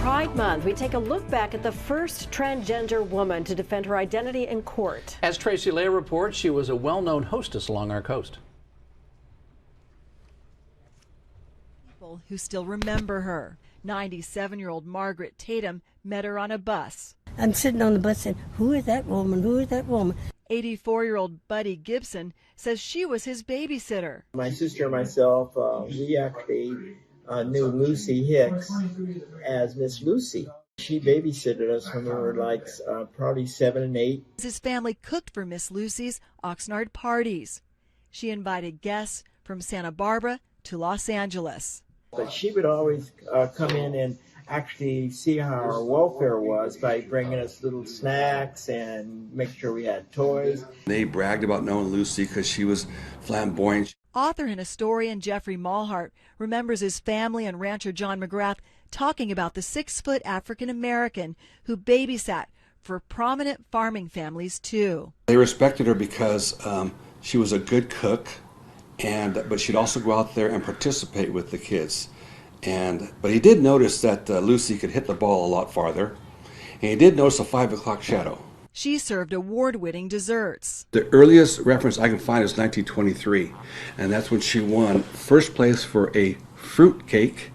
Pride Month, we take a look back at the first transgender woman to defend her identity in court. As Tracy Leah reports, she was a well-known hostess along our coast. People who still remember her. 97-year-old Margaret Tatum met her on a bus. I'm sitting on the bus saying, who is that woman? Who is that woman? 84-year-old Buddy Gibson says she was his babysitter. My sister and myself, we actually knew Lucy Hicks as Miss Lucy. She babysitted us when we were like probably 7 and 8. His family cooked for Miss Lucy's Oxnard parties. She invited guests from Santa Barbara to Los Angeles. But she would always come in and actually see how our welfare was by bringing us little snacks and make sure we had toys. They bragged about knowing Lucy because she was flamboyant. Author and historian Jeffrey Malhart remembers his family and rancher John McGrath talking about the 6-foot African-American who babysat for prominent farming families too. They respected her because she was a good cook, but she'd also go out there and participate with the kids. But he did notice that Lucy could hit the ball a lot farther, and he did notice a 5 o'clock shadow. She served award-winning desserts. The earliest reference I can find is 1923, and that's when she won first place for a fruit cake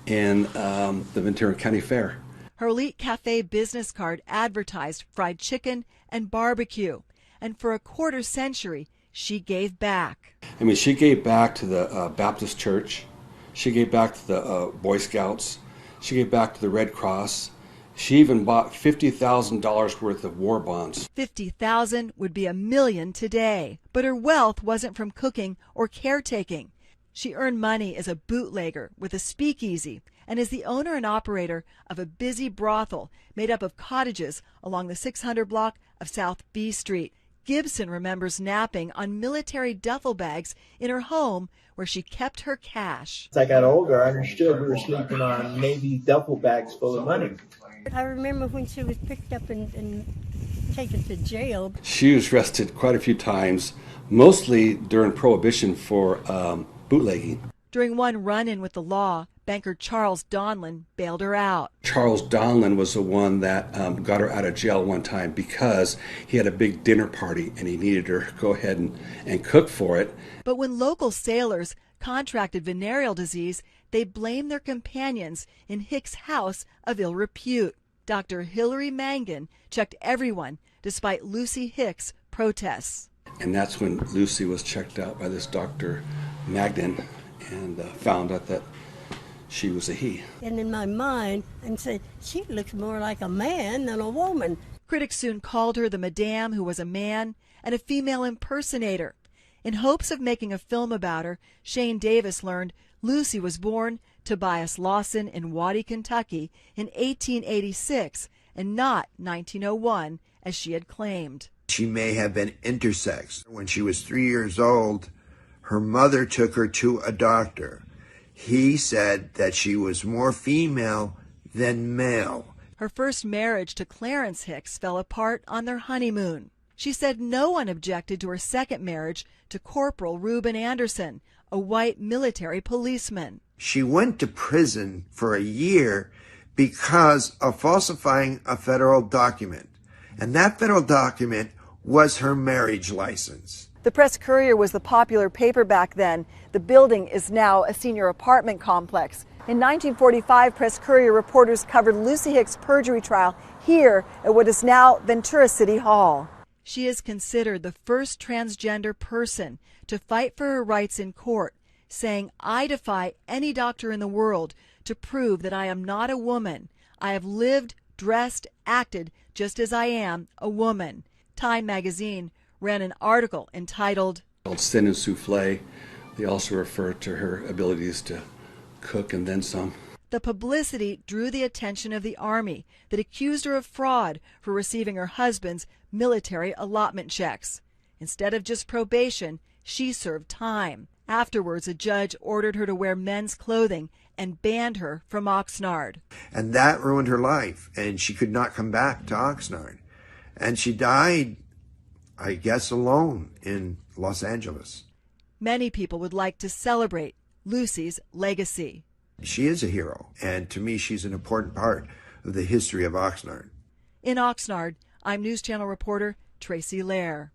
in the Ventura County Fair. Her Elite Cafe business card advertised fried chicken and barbecue, and for a quarter century, she gave back. I mean, she gave back to the Baptist Church. She gave back to the Boy Scouts. She gave back to the Red Cross. She even bought $50,000 worth of war bonds. $50,000 would be $1 million today. But her wealth wasn't from cooking or caretaking. She earned money as a bootlegger with a speakeasy and is the owner and operator of a busy brothel made up of cottages along the 600 block of South B Street. Gibson remembers napping on military duffel bags in her home where she kept her cash. As I got older, I understood we were sleeping on Navy duffel bags full of money. I remember when she was picked up and taken to jail. She was arrested quite a few times, mostly during Prohibition for bootlegging. During one run-in with the law, banker Charles Donlin bailed her out. Charles Donlin was the one that got her out of jail one time because he had a big dinner party and he needed her to go ahead and cook for it. But when local sailors contracted venereal disease, they blamed their companions in Hick's house of ill repute. Dr. Hilary Mangan checked everyone despite Lucy Hick's protests. And that's when Lucy was checked out by this Dr. Magnan and found out that she was a he. And in my mind, I said, she looks more like a man than a woman. Critics soon called her the Madame who was a man and a female impersonator. In hopes of making a film about her, Shane Davis learned Lucy was born Tobias Lawson in Waddy, Kentucky in 1886 and not 1901 as she had claimed. She may have been intersex. When she was 3 years old, her mother took her to a doctor. He said that she was more female than male. Her first marriage to Clarence Hicks fell apart on their honeymoon. She said no one objected to her second marriage to Corporal Reuben Anderson, a white military policeman. She went to prison for a year because of falsifying a federal document. And that federal document was her marriage license. The Press Courier was the popular paper back then. The building is now a senior apartment complex. In 1945, Press Courier reporters covered Lucy Hick's perjury trial here at what is now Ventura City Hall. She is considered the first transgender person to fight for her rights in court, saying, "I defy any doctor in the world to prove that I am not a woman. I have lived, dressed, acted just as I am a woman." Time magazine ran an article entitled Sin and Souffle. They also refer to her abilities to cook and then some. The publicity drew the attention of the Army that accused her of fraud for receiving her husband's military allotment checks. Instead of just probation, she served time. Afterwards, a judge ordered her to wear men's clothing and banned her from Oxnard. And that ruined her life, and she could not come back to Oxnard. And she died, I guess, alone in Los Angeles. Many people would like to celebrate Lucy's legacy. She is a hero, and to me, she's an important part of the history of Oxnard. In Oxnard, I'm News Channel reporter Tracy Lair.